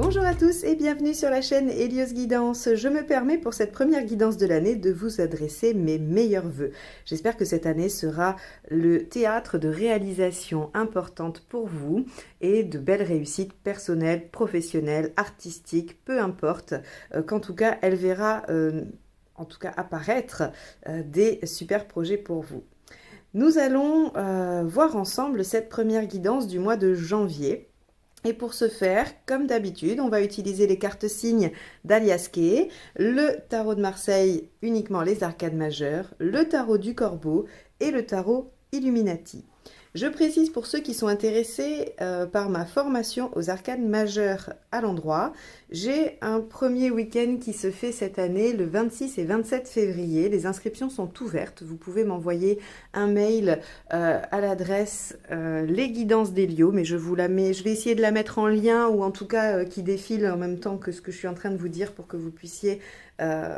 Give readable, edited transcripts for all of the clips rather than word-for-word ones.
Bonjour à tous et bienvenue sur la chaîne Hélios Guidance. Je me permets pour cette première guidance de l'année de vous adresser mes meilleurs vœux. J'espère que cette année sera le théâtre de réalisations importantes pour vous et de belles réussites personnelles, professionnelles, artistiques, peu importe, qu'en tout cas elle verra apparaître des super projets pour vous. Nous allons voir ensemble cette première guidance du mois de janvier. Et pour ce faire, comme d'habitude, on va utiliser les cartes signes d'Alias Kay, le tarot de Marseille, uniquement les arcades majeures, le tarot du Corbeau et le tarot Illuminati. Je précise pour ceux qui sont intéressés par ma formation aux arcades majeures à l'endroit, j'ai un premier week-end qui se fait cette année le 26 et 27 février. Les inscriptions sont ouvertes. Vous pouvez m'envoyer un mail à l'adresse Les Guidances d'Hélio, mais je vais essayer de la mettre en lien ou en tout cas qui défile en même temps que ce que je suis en train de vous dire pour que vous puissiez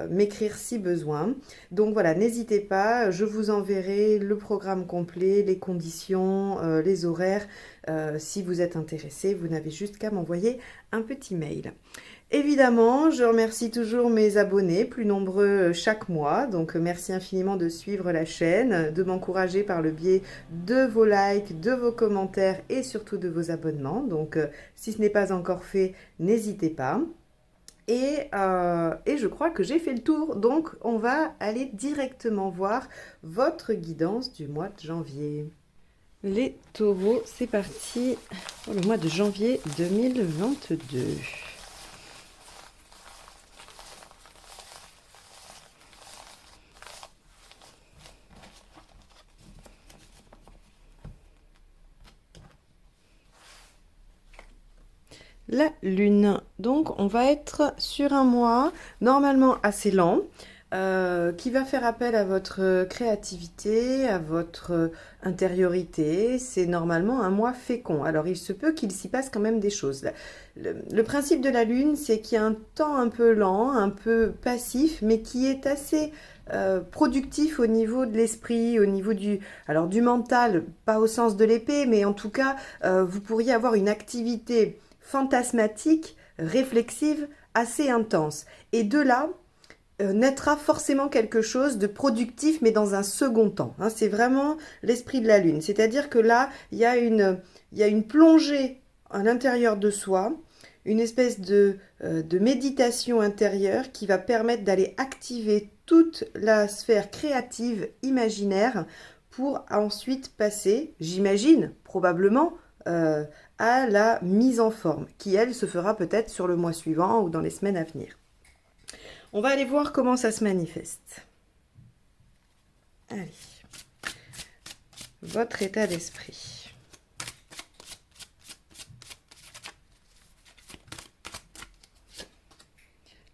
m'écrire si besoin. Donc voilà, n'hésitez pas, je vous enverrai le programme complet, les conditions, les horaires. Si vous êtes intéressé, vous n'avez juste qu'à m'envoyer un petit mail. Évidemment, je remercie toujours mes abonnés, plus nombreux chaque mois. Donc merci infiniment de suivre la chaîne, de m'encourager par le biais de vos likes, de vos commentaires et surtout de vos abonnements. Donc si ce n'est pas encore fait, n'hésitez pas. Et je crois que j'ai fait le tour, donc on va aller directement voir votre guidance du mois de janvier. Les taureaux, c'est parti pour le mois de janvier 2022. La lune, donc on va être sur un mois normalement assez lent, qui va faire appel à votre créativité, à votre intériorité. C'est normalement un mois fécond. Alors il se peut qu'il s'y passe quand même des choses. Le principe de la lune, c'est qu'il y a un temps un peu lent, un peu passif, mais qui est assez productif au niveau de l'esprit, au niveau du mental, pas au sens de l'épée, mais en tout cas, vous pourriez avoir une activité fantasmatique, réflexive, assez intense. Et de là, naîtra forcément quelque chose de productif, mais dans un second temps. Hein, c'est vraiment l'esprit de la lune. C'est-à-dire que là, il y a une plongée à l'intérieur de soi, une espèce de méditation intérieure qui va permettre d'aller activer toute la sphère créative, imaginaire, pour ensuite passer, j'imagine, probablement, à la mise en forme, qui elle se fera peut-être sur le mois suivant ou dans les semaines à venir. On va aller voir comment ça se manifeste. Allez, votre état d'esprit.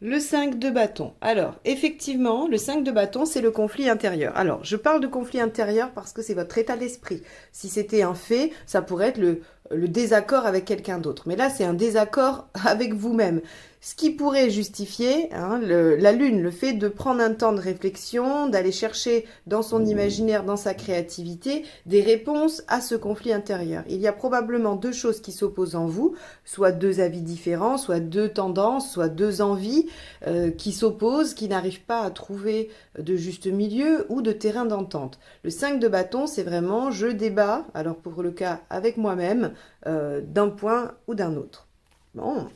Le 5 de bâton. Alors, effectivement, le 5 de bâton, c'est le conflit intérieur. Alors, je parle de conflit intérieur parce que c'est votre état d'esprit. Si c'était un fait, ça pourrait être le désaccord avec quelqu'un d'autre. Mais là, c'est un désaccord avec vous-même. Ce qui pourrait justifier la lune, le fait de prendre un temps de réflexion, d'aller chercher dans son imaginaire, dans sa créativité, des réponses à ce conflit intérieur. Il y a probablement deux choses qui s'opposent en vous, soit deux avis différents, soit deux tendances, soit deux envies qui s'opposent, qui n'arrivent pas à trouver de juste milieu ou de terrain d'entente. Le 5 de bâton, c'est vraiment je débat, alors pour le cas avec moi-même, d'un point ou d'un autre. Bon.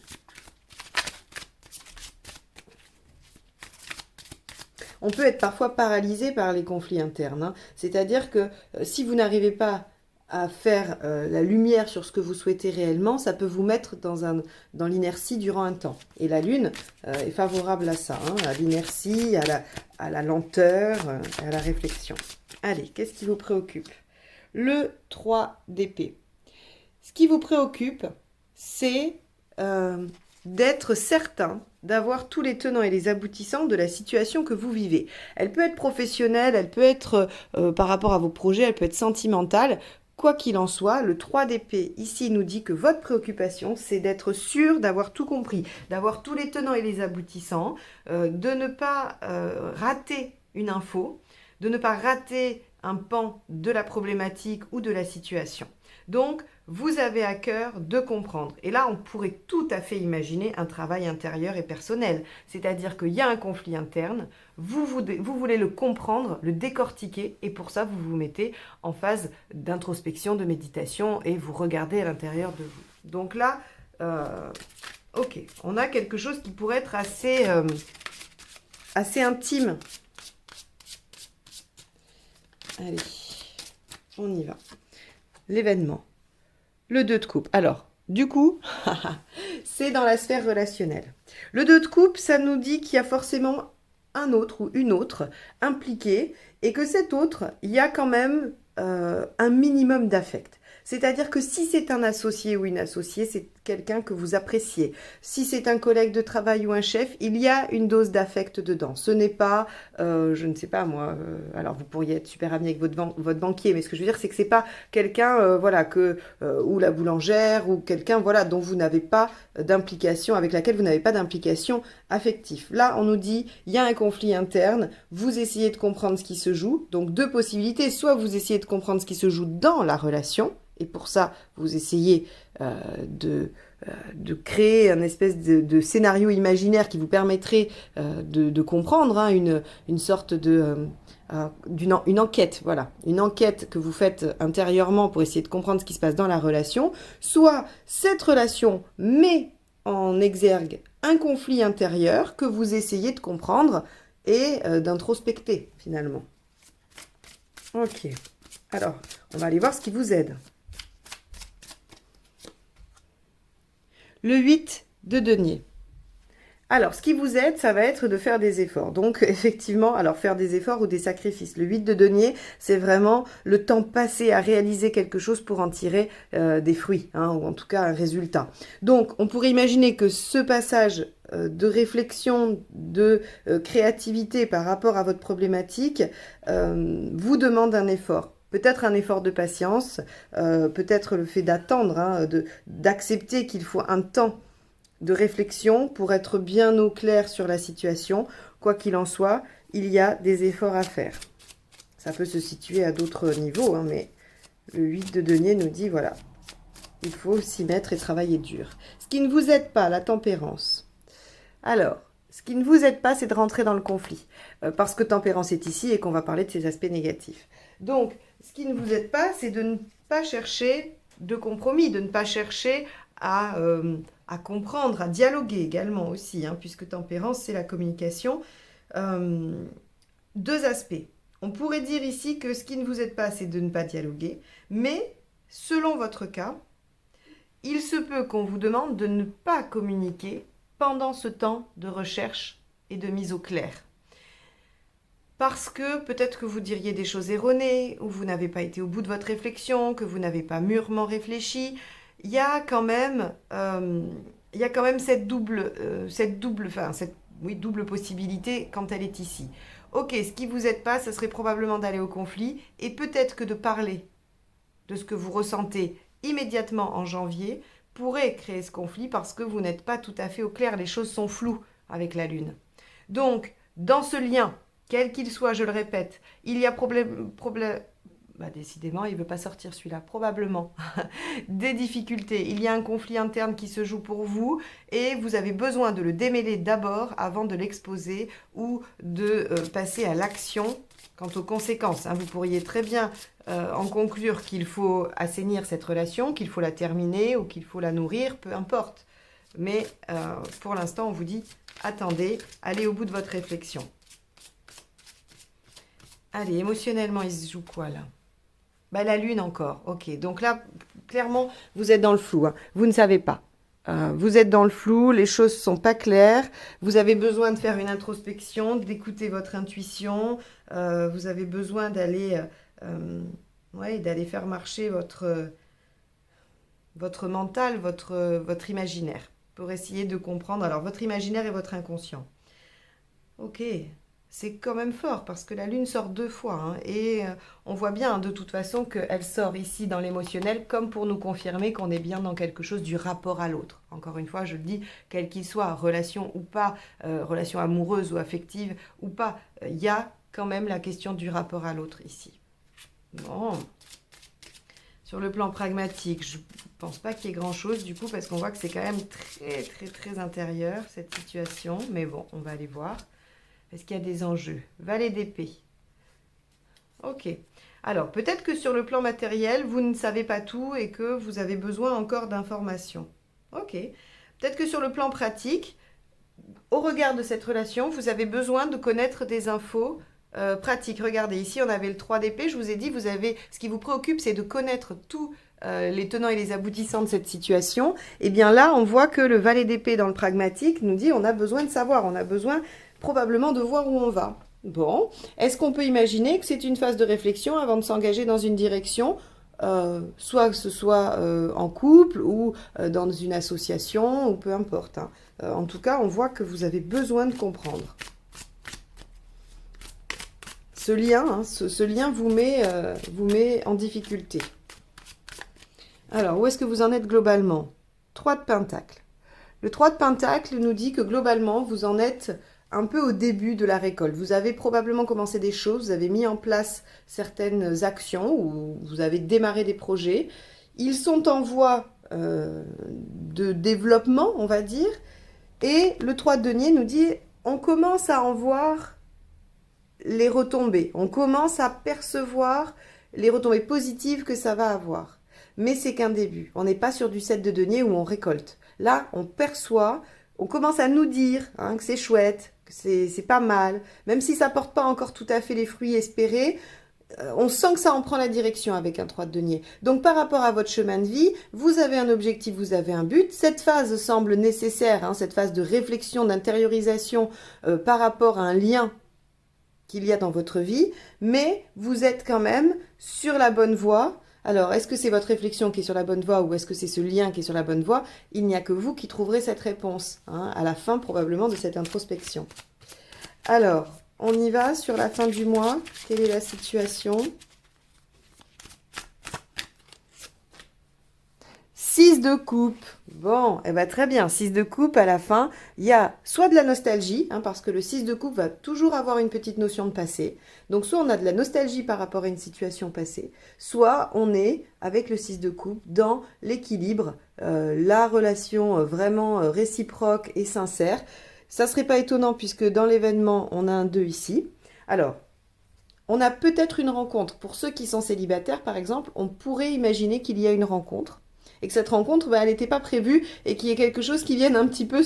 On peut être parfois paralysé par les conflits internes. Hein. C'est-à-dire que si vous n'arrivez pas à faire la lumière sur ce que vous souhaitez réellement, ça peut vous mettre dans l'inertie durant un temps. Et la lune est favorable à ça, hein, à l'inertie, à la lenteur, à la réflexion. Allez, qu'est-ce qui vous préoccupe? Le 3 d'épée. Ce qui vous préoccupe, c'est d'être certain d'avoir tous les tenants et les aboutissants de la situation que vous vivez. Elle peut être professionnelle, elle peut être par rapport à vos projets, elle peut être sentimentale. Quoi qu'il en soit, le 3 d'épée ici nous dit que votre préoccupation, c'est d'être sûr d'avoir tout compris, d'avoir tous les tenants et les aboutissants, de ne pas rater une info, de ne pas rater un pan de la problématique ou de la situation. Donc, vous avez à cœur de comprendre. Et là, on pourrait tout à fait imaginer un travail intérieur et personnel. C'est-à-dire qu'il y a un conflit interne, vous voulez le comprendre, le décortiquer, et pour ça, vous vous mettez en phase d'introspection, de méditation, et vous regardez à l'intérieur de vous. Donc là, ok, on a quelque chose qui pourrait être assez intime. Allez, on y va. L'événement. Le 2 de coupe. Alors, du coup, c'est dans la sphère relationnelle. Le 2 de coupe, ça nous dit qu'il y a forcément un autre ou une autre impliquée et que cet autre, il y a quand même un minimum d'affect. C'est-à-dire que si c'est un associé ou une associée, c'est quelqu'un que vous appréciez. Si c'est un collègue de travail ou un chef, il y a une dose d'affect dedans. Ce n'est pas, je ne sais pas moi, alors vous pourriez être super ami avec votre banquier, mais ce que je veux dire, c'est que c'est pas quelqu'un, voilà, ou la boulangère, ou quelqu'un, voilà, dont vous n'avez pas d'implication, avec laquelle vous n'avez pas d'implication affective. Là, on nous dit, il y a un conflit interne, vous essayez de comprendre ce qui se joue. Donc, deux possibilités, soit vous essayez de comprendre ce qui se joue dans la relation, et pour ça, vous essayez de créer un espèce de scénario imaginaire qui vous permettrait de comprendre une sorte une enquête, voilà, une enquête que vous faites intérieurement pour essayer de comprendre ce qui se passe dans la relation, soit cette relation met en exergue un conflit intérieur que vous essayez de comprendre et d'introspecter finalement. Ok, alors on va aller voir ce qui vous aide. Le 8 de denier. Alors, ce qui vous aide, ça va être de faire des efforts. Donc, effectivement, alors faire des efforts ou des sacrifices. Le 8 de denier, c'est vraiment le temps passé à réaliser quelque chose pour en tirer des fruits, hein, ou en tout cas un résultat. Donc, on pourrait imaginer que ce passage de réflexion, de créativité par rapport à votre problématique vous demande un effort. Peut-être un effort de patience, peut-être le fait d'attendre, hein, d'accepter qu'il faut un temps de réflexion pour être bien au clair sur la situation. Quoi qu'il en soit, il y a des efforts à faire. Ça peut se situer à d'autres niveaux, hein, mais le 8 de denier nous dit, voilà, il faut s'y mettre et travailler dur. Ce qui ne vous aide pas, la tempérance. Alors, ce qui ne vous aide pas, c'est de rentrer dans le conflit, parce que tempérance est ici et qu'on va parler de ses aspects négatifs. Donc, ce qui ne vous aide pas, c'est de ne pas chercher de compromis, de ne pas chercher à comprendre, à dialoguer également aussi, hein, puisque tempérance, c'est la communication. Deux aspects. On pourrait dire ici que ce qui ne vous aide pas, c'est de ne pas dialoguer, mais selon votre cas, il se peut qu'on vous demande de ne pas communiquer pendant ce temps de recherche et de mise au clair. Parce que peut-être que vous diriez des choses erronées, ou vous n'avez pas été au bout de votre réflexion, que vous n'avez pas mûrement réfléchi. Il y a quand même cette double possibilité quand elle est ici. Ok, ce qui vous aide pas, ce serait probablement d'aller au conflit, et peut-être que de parler de ce que vous ressentez immédiatement en janvier pourrait créer ce conflit parce que vous n'êtes pas tout à fait au clair, les choses sont floues avec la Lune. Donc, dans ce lien, quel qu'il soit, je le répète, il y a décidément, il ne veut pas sortir celui-là, probablement. Des difficultés, il y a un conflit interne qui se joue pour vous et vous avez besoin de le démêler d'abord avant de l'exposer ou de passer à l'action quant aux conséquences. Hein. Vous pourriez très bien en conclure qu'il faut assainir cette relation, qu'il faut la terminer ou qu'il faut la nourrir, peu importe. Mais pour l'instant, on vous dit, attendez, allez au bout de votre réflexion. Allez, émotionnellement, il se joue quoi là ? La Lune encore, ok. Donc là, clairement, vous êtes dans le flou. Hein. Vous ne savez pas. Vous êtes dans le flou, les choses ne sont pas claires. Vous avez besoin de faire une introspection, d'écouter votre intuition. Vous avez besoin d'aller faire marcher votre mental, votre imaginaire, pour essayer de comprendre. Alors, votre imaginaire et votre inconscient. Ok. C'est quand même fort parce que la Lune sort 2 fois hein, et on voit bien de toute façon qu'elle sort ici dans l'émotionnel comme pour nous confirmer qu'on est bien dans quelque chose du rapport à l'autre. Encore une fois, je le dis, quel qu'il soit, relation ou pas, relation amoureuse ou affective ou pas, il y a quand même la question du rapport à l'autre ici. Bon. Sur le plan pragmatique, je ne pense pas qu'il y ait grand-chose du coup, parce qu'on voit que c'est quand même très, très, très intérieur, cette situation. Mais bon, on va aller voir. Est-ce qu'il y a des enjeux? Valet d'épée. Ok. Alors, peut-être que sur le plan matériel, vous ne savez pas tout et que vous avez besoin encore d'informations. Ok. Peut-être que sur le plan pratique, au regard de cette relation, vous avez besoin de connaître des infos pratiques. Regardez, ici, on avait le 3 d'épée. Je vous ai dit, ce qui vous préoccupe, c'est de connaître tous les tenants et les aboutissants de cette situation. Et bien là, on voit que le valet d'épée dans le pragmatique nous dit on a besoin de savoir, on a besoin probablement de voir où on va. Bon, est-ce qu'on peut imaginer que c'est une phase de réflexion avant de s'engager dans une direction, soit que ce soit en couple ou dans une association, ou peu importe, hein. En tout cas, on voit que vous avez besoin de comprendre. Ce lien, hein, ce lien vous met en difficulté. Alors, où est-ce que vous en êtes globalement? 3 de Pentacle. Le 3 de Pentacle nous dit que globalement, vous en êtes un peu au début de la récolte. Vous avez probablement commencé des choses, vous avez mis en place certaines actions ou vous avez démarré des projets. Ils sont en voie de développement, on va dire. Et le 3 de denier nous dit, on commence à en voir les retombées. On commence à percevoir les retombées positives que ça va avoir. Mais c'est qu'un début. On n'est pas sur du 7 de denier où on récolte. Là, on perçoit, on commence à nous dire hein, que c'est chouette, que c'est pas mal. Même si ça ne porte pas encore tout à fait les fruits espérés, on sent que ça en prend la direction avec un 3 de denier. Donc par rapport à votre chemin de vie, vous avez un objectif, vous avez un but. Cette phase semble nécessaire, hein, cette phase de réflexion, d'intériorisation par rapport à un lien qu'il y a dans votre vie, mais vous êtes quand même sur la bonne voie. Alors, est-ce que c'est votre réflexion qui est sur la bonne voie ou est-ce que c'est ce lien qui est sur la bonne voie? Il n'y a que vous qui trouverez cette réponse, hein, à la fin probablement de cette introspection. Alors, on y va sur la fin du mois. Quelle est la situation? 6 de coupe. Bon, eh ben très bien. 6 de coupe, à la fin, il y a soit de la nostalgie, hein, parce que le 6 de coupe va toujours avoir une petite notion de passé. Donc, soit on a de la nostalgie par rapport à une situation passée, soit on est, avec le 6 de coupe, dans l'équilibre, la relation vraiment réciproque et sincère. Ça ne serait pas étonnant puisque dans l'événement, on a un 2 ici. Alors, on a peut-être une rencontre. Pour ceux qui sont célibataires, par exemple, on pourrait imaginer qu'il y a une rencontre. Et que cette rencontre, elle n'était pas prévue et qu'il y ait quelque chose qui vienne un petit peu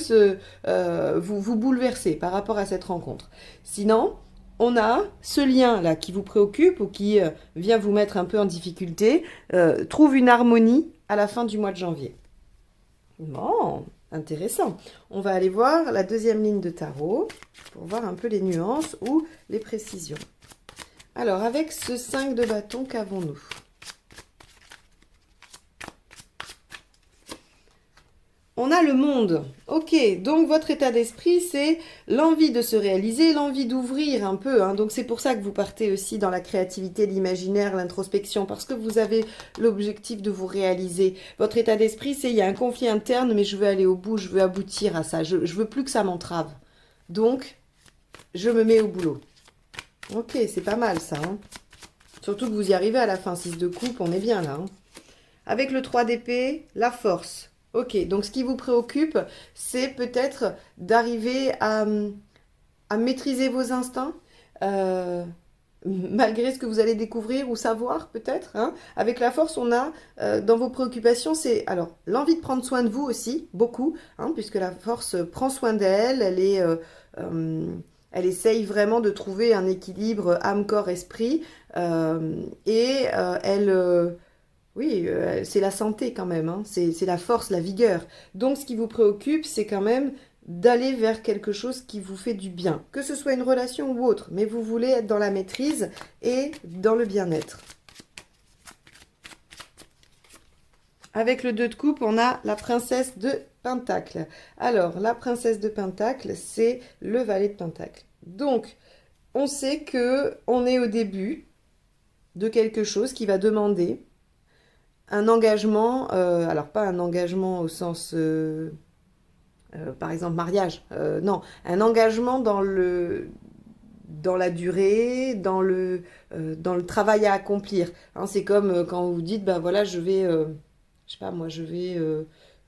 vous bouleverser par rapport à cette rencontre. Sinon, on a ce lien-là qui vous préoccupe ou qui vient vous mettre un peu en difficulté, trouve une harmonie à la fin du mois de janvier. Bon, intéressant. On va aller voir la deuxième ligne de tarot pour voir un peu les nuances ou les précisions. Alors, avec ce 5 de bâton, qu'avons-nous ? On a le monde. Ok, donc votre état d'esprit, c'est l'envie de se réaliser, l'envie d'ouvrir un peu, hein. Donc c'est pour ça que vous partez aussi dans la créativité, l'imaginaire, l'introspection, parce que vous avez l'objectif de vous réaliser. Votre état d'esprit, c'est il y a un conflit interne, mais je veux aller au bout, je veux aboutir à ça, je veux plus que ça m'entrave. Donc, je me mets au boulot. Ok, c'est pas mal ça, hein. Surtout que vous y arrivez à la fin, 6 de coupe, on est bien là, hein. Avec le 3 d'épée, la force. Ok, donc ce qui vous préoccupe, c'est peut-être d'arriver à maîtriser vos instincts, malgré ce que vous allez découvrir ou savoir peut-être, hein. Avec la force, on a dans vos préoccupations, c'est alors l'envie de prendre soin de vous aussi, beaucoup, hein, puisque la force prend soin d'elle, elle essaye vraiment de trouver un équilibre âme, corps, esprit, oui, c'est la santé quand même, hein. C'est la force, la vigueur. Donc ce qui vous préoccupe, c'est quand même d'aller vers quelque chose qui vous fait du bien. Que ce soit une relation ou autre, mais vous voulez être dans la maîtrise et dans le bien-être. Avec le 2 de coupe, on a la princesse de Pentacle. Alors, la princesse de Pentacle, c'est le valet de Pentacle. Donc, on sait que on est au début de quelque chose qui va demander un engagement, alors pas un engagement au sens, par exemple, mariage, non, un engagement dans dans la durée, dans le travail à accomplir. Hein, c'est comme quand vous dites, ben voilà, je vais, je sais pas moi, je vais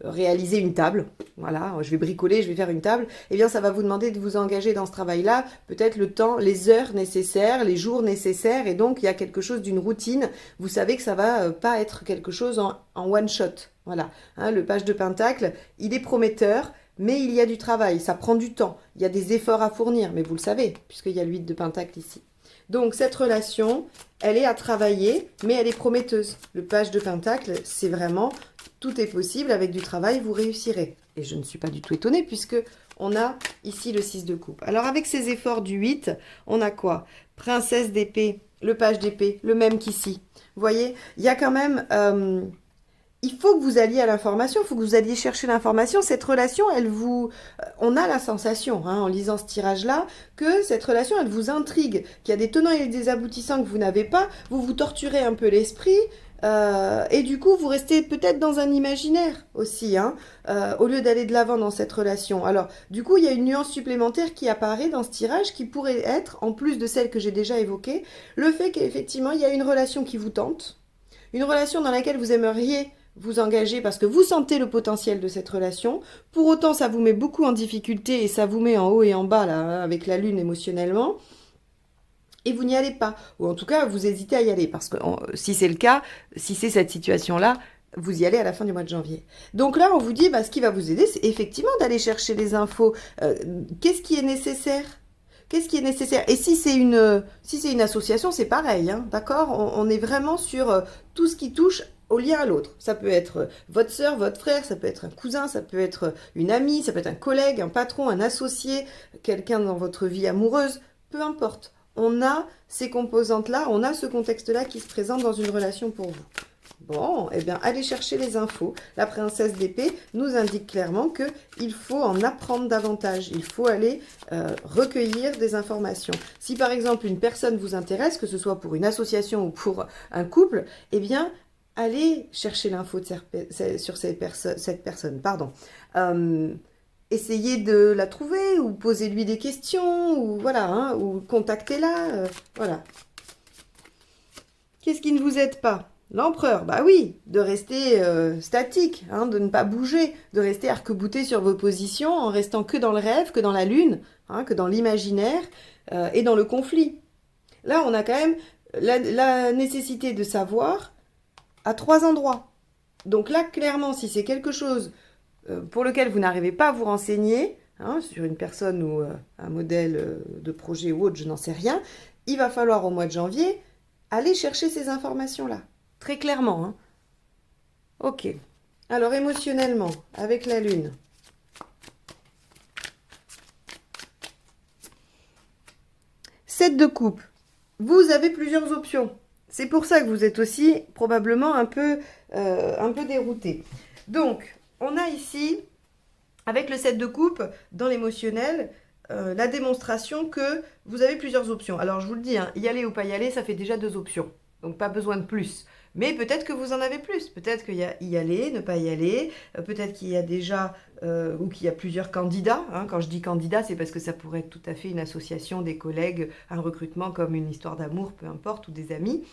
réaliser une table. Voilà, je vais bricoler, je vais faire une table. Eh bien, ça va vous demander de vous engager dans ce travail-là, peut-être le temps, les heures nécessaires, les jours nécessaires, et donc il y a quelque chose d'une routine. Vous savez que ça va pas être quelque chose en one shot. Voilà, hein, le page de Pentacle, il est prometteur, mais il y a du travail, ça prend du temps, il y a des efforts à fournir, mais vous le savez, puisqu'il y a l'8 de Pentacle ici. Donc cette relation, elle est à travailler, mais elle est prometteuse. Le page de Pentacle, c'est vraiment, tout est possible, avec du travail, vous réussirez. Et je ne suis pas du tout étonnée, puisque on a ici le 6 de coupe. Alors avec ces efforts du 8, on a quoi? Princesse d'épée, le page d'épée, le même qu'ici. Vous voyez, il y a quand même... il faut que vous alliez à l'information, il faut que vous alliez chercher l'information. Cette relation, on a la sensation, hein, en lisant ce tirage-là, que cette relation, elle vous intrigue, qu'il y a des tenants et des aboutissants que vous n'avez pas, vous vous torturez un peu l'esprit, et du coup, vous restez peut-être dans un imaginaire aussi, hein, au lieu d'aller de l'avant dans cette relation. Alors, du coup, il y a une nuance supplémentaire qui apparaît dans ce tirage, qui pourrait être, en plus de celle que j'ai déjà évoquée, le fait qu'effectivement, il y a une relation qui vous tente, une relation dans laquelle vous aimeriez vous engager parce que vous sentez le potentiel de cette relation. Pour autant, ça vous met beaucoup en difficulté et ça vous met en haut et en bas là, avec la lune émotionnellement. Et vous n'y allez pas. Ou en tout cas, vous hésitez à y aller. Parce que si c'est le cas, si c'est cette situation-là, vous y allez à la fin du mois de janvier. Donc là, on vous dit, ce qui va vous aider, c'est effectivement d'aller chercher les infos. Qu'est-ce qui est nécessaire ? Qu'est-ce qui est nécessaire? Et si c'est une association, c'est pareil, hein, d'accord? On est vraiment sur tout ce qui touche au lien à l'autre. Ça peut être votre sœur, votre frère, ça peut être un cousin, ça peut être une amie, ça peut être un collègue, un patron, un associé, quelqu'un dans votre vie amoureuse, peu importe. On a ces composantes-là, on a ce contexte-là qui se présente dans une relation pour vous. Bon, eh bien, allez chercher les infos. La princesse d'épée nous indique clairement qu'il faut en apprendre davantage. Il faut aller recueillir des informations. Si par exemple une personne vous intéresse, que ce soit pour une association ou pour un couple, eh bien, allez chercher l'info sur cette personne. Essayez de la trouver ou posez-lui des questions ou voilà, hein, ou contactez-la. Voilà. Qu'est-ce qui ne vous aide pas? L'empereur, bah oui, de rester statique, hein, de ne pas bouger, de rester arc-bouté sur vos positions en restant que dans le rêve, que dans la lune, hein, que dans l'imaginaire et dans le conflit. Là, on a quand même la nécessité de savoir à 3 endroits. Donc là, clairement, si c'est quelque chose pour lequel vous n'arrivez pas à vous renseigner, hein, sur une personne ou un modèle de projet ou autre, je n'en sais rien, il va falloir au mois de janvier aller chercher ces informations-là. Très clairement. Hein. Ok. Alors, émotionnellement, avec la lune. Sept de coupe. Vous avez plusieurs options. C'est pour ça que vous êtes aussi probablement un peu dérouté. Donc, on a ici, avec le 7 de coupe, dans l'émotionnel, la démonstration que vous avez plusieurs options. Alors, je vous le dis, hein, y aller ou pas y aller, ça fait déjà 2 options. Donc, pas besoin de plus. Mais peut-être que vous en avez plus. Peut-être qu'il y a y aller, ne pas y aller. Peut-être qu'il y a déjà, ou qu'il y a plusieurs candidats. Hein. Quand je dis candidat, c'est parce que ça pourrait être tout à fait une association, des collègues, un recrutement comme une histoire d'amour, peu importe, ou des amis.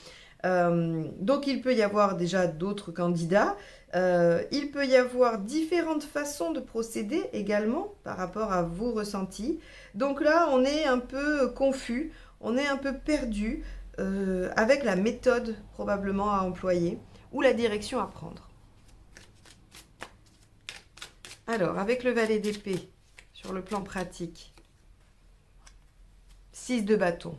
Donc, il peut y avoir déjà d'autres candidats. Il peut y avoir différentes façons de procéder également par rapport à vos ressentis. Donc là, on est un peu confus, on est un peu perdu. Avec la méthode probablement à employer ou la direction à prendre. Alors, avec le valet d'épée, sur le plan pratique, 6 de bâton.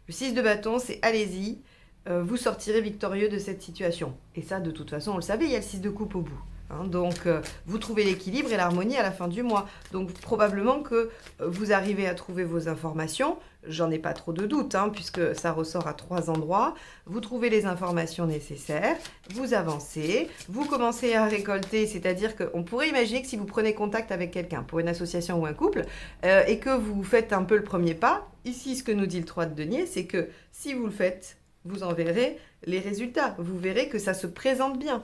Le 6 de bâton, c'est allez-y, vous sortirez victorieux de cette situation. Et ça, de toute façon, on le savait, il y a le 6 de coupe au bout. Hein, donc, vous trouvez l'équilibre et l'harmonie à la fin du mois. Donc, probablement que vous arrivez à trouver vos informations. J'en ai pas trop de doute, hein, puisque ça ressort à 3 endroits. Vous trouvez les informations nécessaires, vous avancez, vous commencez à récolter, c'est-à-dire qu'on pourrait imaginer que si vous prenez contact avec quelqu'un, pour une association ou un couple, et que vous faites un peu le premier pas, ici, ce que nous dit le 3 de denier, c'est que si vous le faites, vous en verrez les résultats. Vous verrez que ça se présente bien.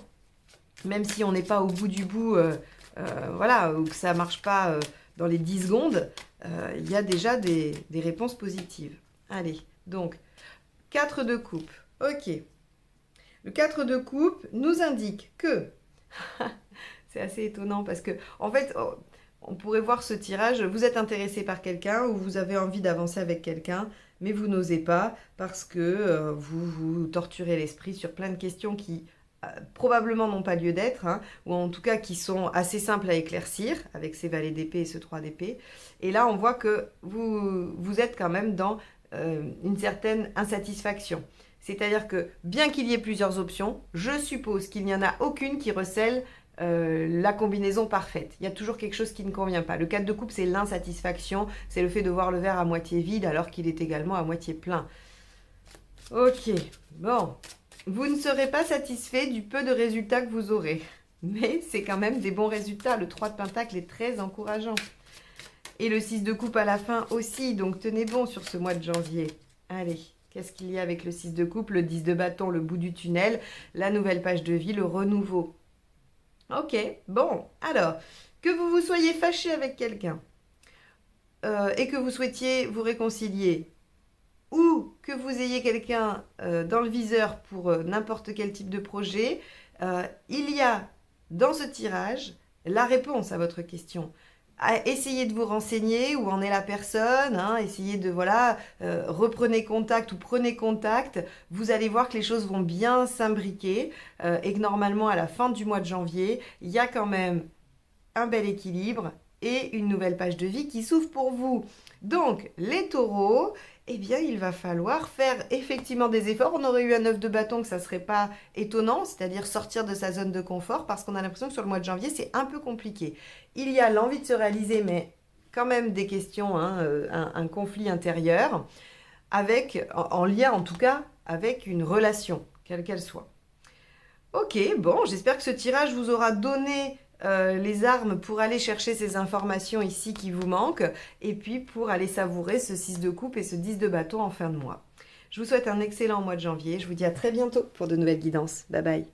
Même si on n'est pas au bout du bout, voilà, ou que ça ne marche pas dans les 10 secondes, il y a déjà des réponses positives. Allez, donc, 4 de coupe. Ok. Le 4 de coupe nous indique que... C'est assez étonnant parce que, en fait, on pourrait voir ce tirage, vous êtes intéressé par quelqu'un ou vous avez envie d'avancer avec quelqu'un, mais vous n'osez pas parce que vous vous torturez l'esprit sur plein de questions qui probablement n'ont pas lieu d'être, hein, ou en tout cas qui sont assez simples à éclaircir avec ces valets d'épée et ce 3 d'épée. Et là, on voit que vous êtes quand même dans une certaine insatisfaction. C'est-à-dire que bien qu'il y ait plusieurs options, je suppose qu'il n'y en a aucune qui recèle la combinaison parfaite. Il y a toujours quelque chose qui ne convient pas. Le 4 de coupe, c'est l'insatisfaction, c'est le fait de voir le verre à moitié vide alors qu'il est également à moitié plein. Ok, bon. Vous ne serez pas satisfait du peu de résultats que vous aurez. Mais c'est quand même des bons résultats. Le 3 de pentacle est très encourageant. Et le 6 de coupe à la fin aussi. Donc tenez bon sur ce mois de janvier. Allez, qu'est-ce qu'il y a avec le 6 de coupe, le 10 de bâton, le bout du tunnel, la nouvelle page de vie, le renouveau. Ok, bon, alors, que vous soyez fâché avec quelqu'un et que vous souhaitiez vous réconcilier, ou que vous ayez quelqu'un dans le viseur pour n'importe quel type de projet, il y a dans ce tirage la réponse à votre question. Essayez de vous renseigner où en est la personne, hein, essayez de, voilà, reprenez contact ou prenez contact, vous allez voir que les choses vont bien s'imbriquer et que normalement à la fin du mois de janvier, il y a quand même un bel équilibre et une nouvelle page de vie qui s'ouvre pour vous. Donc, les taureaux, eh bien, il va falloir faire effectivement des efforts. On aurait eu un 9 de bâton que ça ne serait pas étonnant, c'est-à-dire sortir de sa zone de confort, parce qu'on a l'impression que sur le mois de janvier, c'est un peu compliqué. Il y a l'envie de se réaliser, mais quand même des questions, hein, un conflit intérieur, avec, en lien en tout cas, avec une relation, quelle qu'elle soit. Ok, bon, j'espère que ce tirage vous aura donné les armes pour aller chercher ces informations ici qui vous manquent et puis pour aller savourer ce 6 de coupe et ce 10 de bâton en fin de mois. Je vous souhaite un excellent mois de janvier. Je vous dis à très bientôt pour de nouvelles guidances. Bye bye.